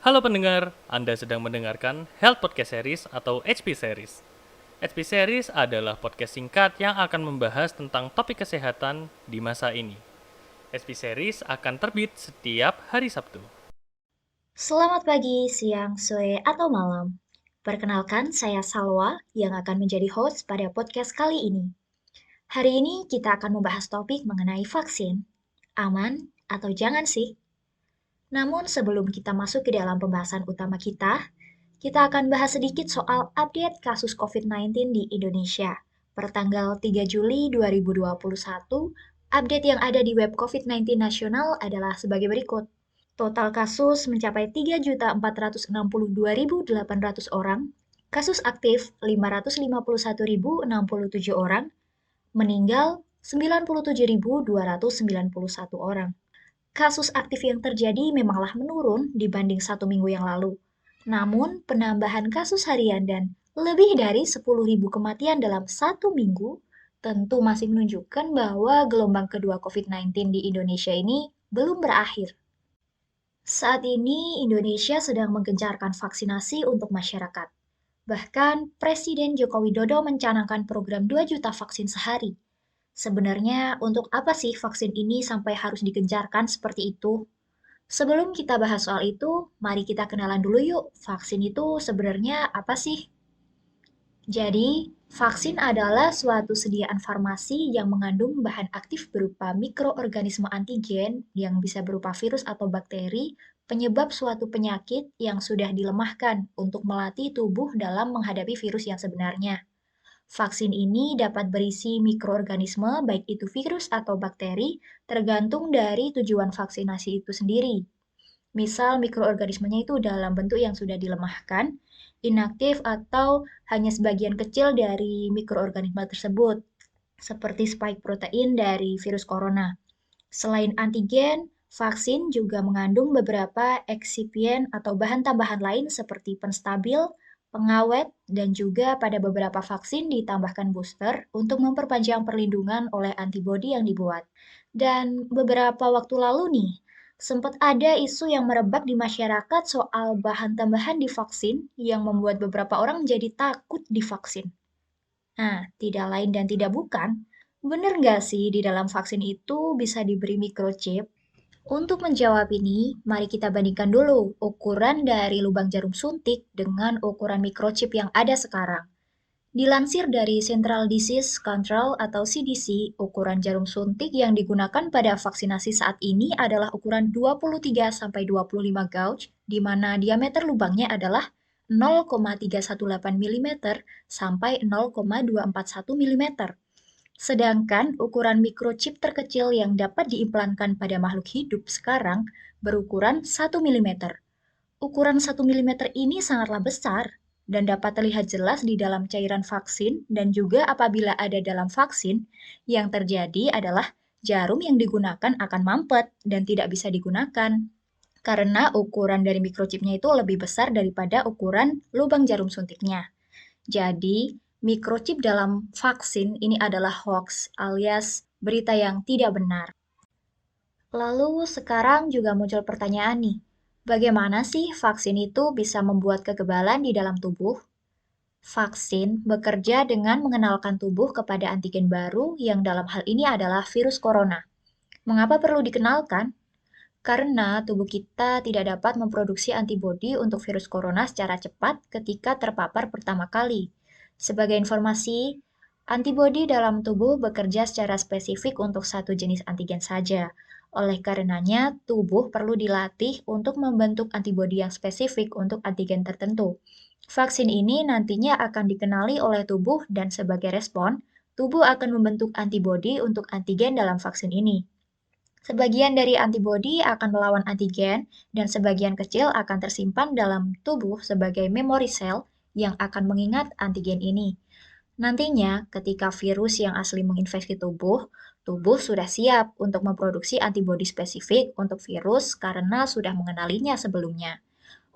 Halo pendengar, Anda sedang mendengarkan Health Podcast Series atau HP Series. HP Series adalah podcast singkat yang akan membahas tentang topik kesehatan di masa ini. HP Series akan terbit setiap hari Sabtu. Selamat pagi, siang, sore, atau malam. Perkenalkan, saya Salwa yang akan menjadi host pada podcast kali ini. Hari ini kita akan membahas topik mengenai vaksin. Aman atau jangan sih? Namun sebelum kita masuk ke dalam pembahasan utama kita akan bahas sedikit soal update kasus COVID-19 di Indonesia. Pertanggal 3 Juli 2021, update yang ada di web COVID-19 nasional adalah sebagai berikut. Total kasus mencapai 3.462.800 orang, kasus aktif 551.067 orang, meninggal 97.291 orang. Kasus aktif yang terjadi memanglah menurun dibanding 1 minggu yang lalu. Namun, penambahan kasus harian dan lebih dari 10.000 kematian dalam 1 minggu tentu masih menunjukkan bahwa gelombang kedua COVID-19 di Indonesia ini belum berakhir. Saat ini, Indonesia sedang menggencarkan vaksinasi untuk masyarakat. Bahkan, Presiden Joko Widodo mencanangkan program 2 juta vaksin sehari. Sebenarnya, untuk apa sih vaksin ini sampai harus digencarkan seperti itu? Sebelum kita bahas soal itu, mari kita kenalan dulu yuk, vaksin itu sebenarnya apa sih? Jadi, vaksin adalah suatu sediaan farmasi yang mengandung bahan aktif berupa mikroorganisme antigen yang bisa berupa virus atau bakteri penyebab suatu penyakit yang sudah dilemahkan untuk melatih tubuh dalam menghadapi virus yang sebenarnya. Vaksin ini dapat berisi mikroorganisme, baik itu virus atau bakteri, tergantung dari tujuan vaksinasi itu sendiri. Misal mikroorganismenya itu dalam bentuk yang sudah dilemahkan, inaktif, atau hanya sebagian kecil dari mikroorganisme tersebut, seperti spike protein dari virus corona. Selain antigen, vaksin juga mengandung beberapa eksipien atau bahan tambahan lain seperti penstabil, pengawet, dan juga pada beberapa vaksin ditambahkan booster untuk memperpanjang perlindungan oleh antibodi yang dibuat. Dan beberapa waktu lalu nih, sempat ada isu yang merebak di masyarakat soal bahan tambahan di vaksin yang membuat beberapa orang menjadi takut divaksin. Nah, tidak lain dan tidak bukan, benar nggak sih di dalam vaksin itu bisa diberi microchip? Untuk menjawab ini, mari kita bandingkan dulu ukuran dari lubang jarum suntik dengan ukuran microchip yang ada sekarang. Dilansir dari Central Disease Control atau CDC, ukuran jarum suntik yang digunakan pada vaksinasi saat ini adalah ukuran 23-25 gauge, di mana diameter lubangnya adalah 0,318 mm sampai 0,241 mm. Sedangkan ukuran microchip terkecil yang dapat diimplankan pada makhluk hidup sekarang berukuran 1 mm. Ukuran 1 mm ini sangatlah besar dan dapat terlihat jelas di dalam cairan vaksin dan juga apabila ada dalam vaksin, yang terjadi adalah jarum yang digunakan akan mampet dan tidak bisa digunakan karena ukuran dari microchipnya itu lebih besar daripada ukuran lubang jarum suntiknya. Jadi, microchip dalam vaksin ini adalah hoax alias berita yang tidak benar. Lalu sekarang juga muncul pertanyaan nih, bagaimana sih vaksin itu bisa membuat kekebalan di dalam tubuh? Vaksin bekerja dengan mengenalkan tubuh kepada antigen baru yang dalam hal ini adalah virus corona. Mengapa perlu dikenalkan? Karena tubuh kita tidak dapat memproduksi antibodi untuk virus corona secara cepat ketika terpapar pertama kali. Sebagai informasi, antibodi dalam tubuh bekerja secara spesifik untuk satu jenis antigen saja. Oleh karenanya, tubuh perlu dilatih untuk membentuk antibodi yang spesifik untuk antigen tertentu. Vaksin ini nantinya akan dikenali oleh tubuh dan sebagai respon, tubuh akan membentuk antibodi untuk antigen dalam vaksin ini. Sebagian dari antibodi akan melawan antigen dan sebagian kecil akan tersimpan dalam tubuh sebagai memory cell yang akan mengingat antigen ini. Nantinya, ketika virus yang asli menginfeksi tubuh, tubuh sudah siap untuk memproduksi antibodi spesifik untuk virus karena sudah mengenalinya sebelumnya.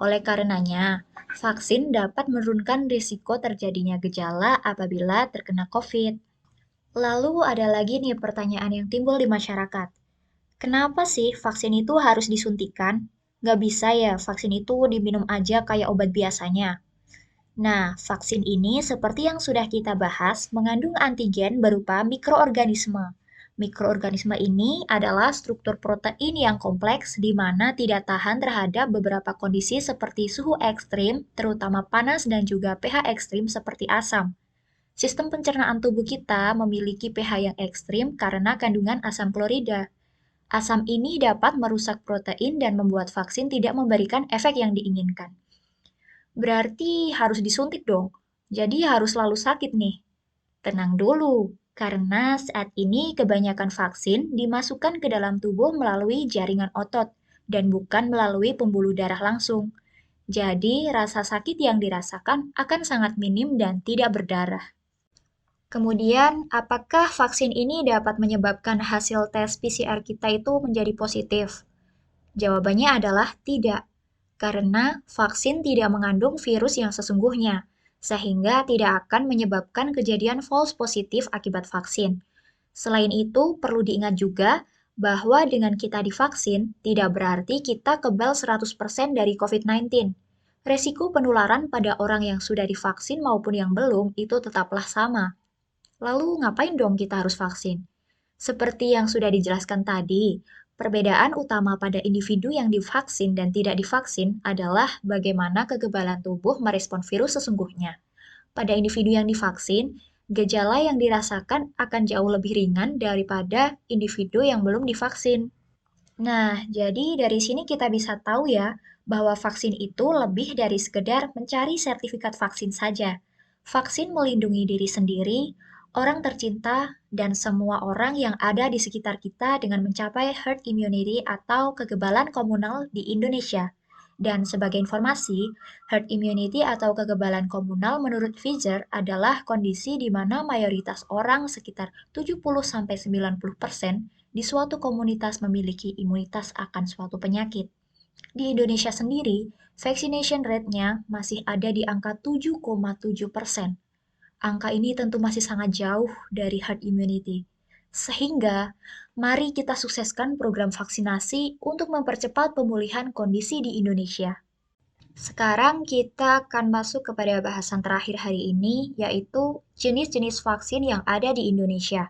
Oleh karenanya, vaksin dapat menurunkan risiko terjadinya gejala apabila terkena COVID. Lalu ada lagi nih pertanyaan yang timbul di masyarakat. Kenapa sih vaksin itu harus disuntikan? Nggak bisa ya vaksin itu diminum aja kayak obat biasanya. Nah, vaksin ini seperti yang sudah kita bahas mengandung antigen berupa mikroorganisme. Mikroorganisme ini adalah struktur protein yang kompleks di mana tidak tahan terhadap beberapa kondisi seperti suhu ekstrim, terutama panas dan juga pH ekstrim seperti asam. Sistem pencernaan tubuh kita memiliki pH yang ekstrim karena kandungan asam klorida. Asam ini dapat merusak protein dan membuat vaksin tidak memberikan efek yang diinginkan. Berarti harus disuntik dong. Jadi harus selalu sakit nih. Tenang dulu, karena saat ini kebanyakan vaksin dimasukkan ke dalam tubuh melalui jaringan otot dan bukan melalui pembuluh darah langsung. Jadi rasa sakit yang dirasakan akan sangat minim dan tidak berdarah. Kemudian, apakah vaksin ini dapat menyebabkan hasil tes PCR kita itu menjadi positif? Jawabannya adalah tidak, karena vaksin tidak mengandung virus yang sesungguhnya, sehingga tidak akan menyebabkan kejadian false positif akibat vaksin. Selain itu, perlu diingat juga bahwa dengan kita divaksin, tidak berarti kita kebal 100% dari COVID-19. Resiko penularan pada orang yang sudah divaksin maupun yang belum itu tetaplah sama. Lalu ngapain dong kita harus vaksin? Seperti yang sudah dijelaskan tadi, perbedaan utama pada individu yang divaksin dan tidak divaksin adalah bagaimana kekebalan tubuh merespon virus sesungguhnya. Pada individu yang divaksin, gejala yang dirasakan akan jauh lebih ringan daripada individu yang belum divaksin. Nah, jadi dari sini kita bisa tahu ya, bahwa vaksin itu lebih dari sekedar mencari sertifikat vaksin saja. Vaksin melindungi diri sendiri, orang tercinta, dan semua orang yang ada di sekitar kita dengan mencapai herd immunity atau kekebalan komunal di Indonesia. Dan sebagai informasi, herd immunity atau kekebalan komunal menurut Pfizer adalah kondisi di mana mayoritas orang sekitar 70-90% di suatu komunitas memiliki imunitas akan suatu penyakit. Di Indonesia sendiri, vaccination rate-nya masih ada di angka 7,7%. Angka ini tentu masih sangat jauh dari herd immunity. Sehingga, mari kita sukseskan program vaksinasi untuk mempercepat pemulihan kondisi di Indonesia. Sekarang kita akan masuk kepada bahasan terakhir hari ini, yaitu jenis-jenis vaksin yang ada di Indonesia.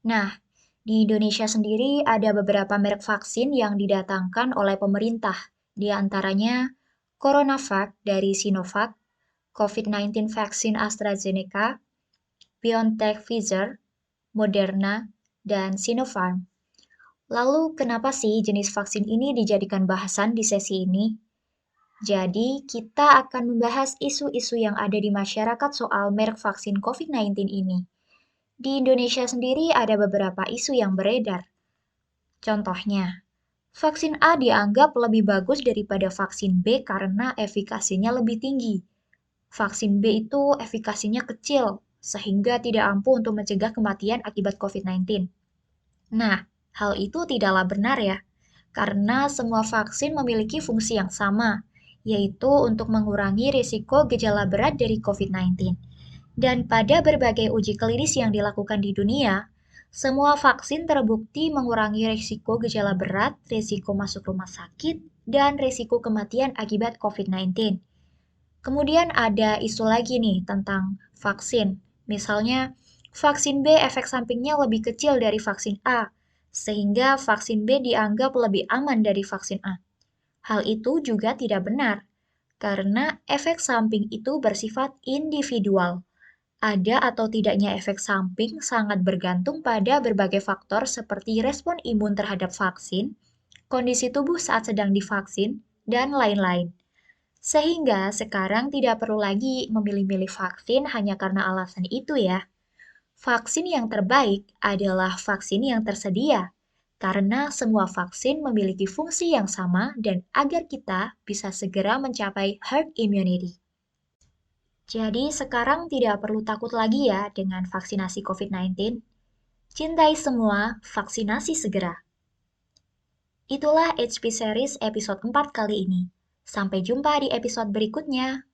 Nah, di Indonesia sendiri ada beberapa merek vaksin yang didatangkan oleh pemerintah, di antaranya CoronaVac dari Sinovac, COVID-19 vaksin AstraZeneca, BioNTech Pfizer, Moderna, dan Sinopharm. Lalu kenapa sih jenis vaksin ini dijadikan bahasan di sesi ini? Jadi, kita akan membahas isu-isu yang ada di masyarakat soal merek vaksin COVID-19 ini. Di Indonesia sendiri ada beberapa isu yang beredar. Contohnya, vaksin A dianggap lebih bagus daripada vaksin B karena efikasinya lebih tinggi. Vaksin B itu efikasinya kecil, sehingga tidak ampuh untuk mencegah kematian akibat COVID-19. Nah, hal itu tidaklah benar ya, karena semua vaksin memiliki fungsi yang sama, yaitu untuk mengurangi risiko gejala berat dari COVID-19. Dan pada berbagai uji klinis yang dilakukan di dunia, semua vaksin terbukti mengurangi risiko gejala berat, risiko masuk rumah sakit, dan risiko kematian akibat COVID-19. Kemudian ada isu lagi nih tentang vaksin. Misalnya, vaksin B efek sampingnya lebih kecil dari vaksin A, sehingga vaksin B dianggap lebih aman dari vaksin A. Hal itu juga tidak benar, karena efek samping itu bersifat individual. Ada atau tidaknya efek samping sangat bergantung pada berbagai faktor seperti respon imun terhadap vaksin, kondisi tubuh saat sedang divaksin, dan lain-lain. Sehingga sekarang tidak perlu lagi memilih-milih vaksin hanya karena alasan itu ya. Vaksin yang terbaik adalah vaksin yang tersedia, karena semua vaksin memiliki fungsi yang sama dan agar kita bisa segera mencapai herd immunity. Jadi sekarang tidak perlu takut lagi ya dengan vaksinasi COVID-19. Cintai semua, vaksinasi segera. Itulah HP Series episode 4 kali ini. Sampai jumpa di episode berikutnya.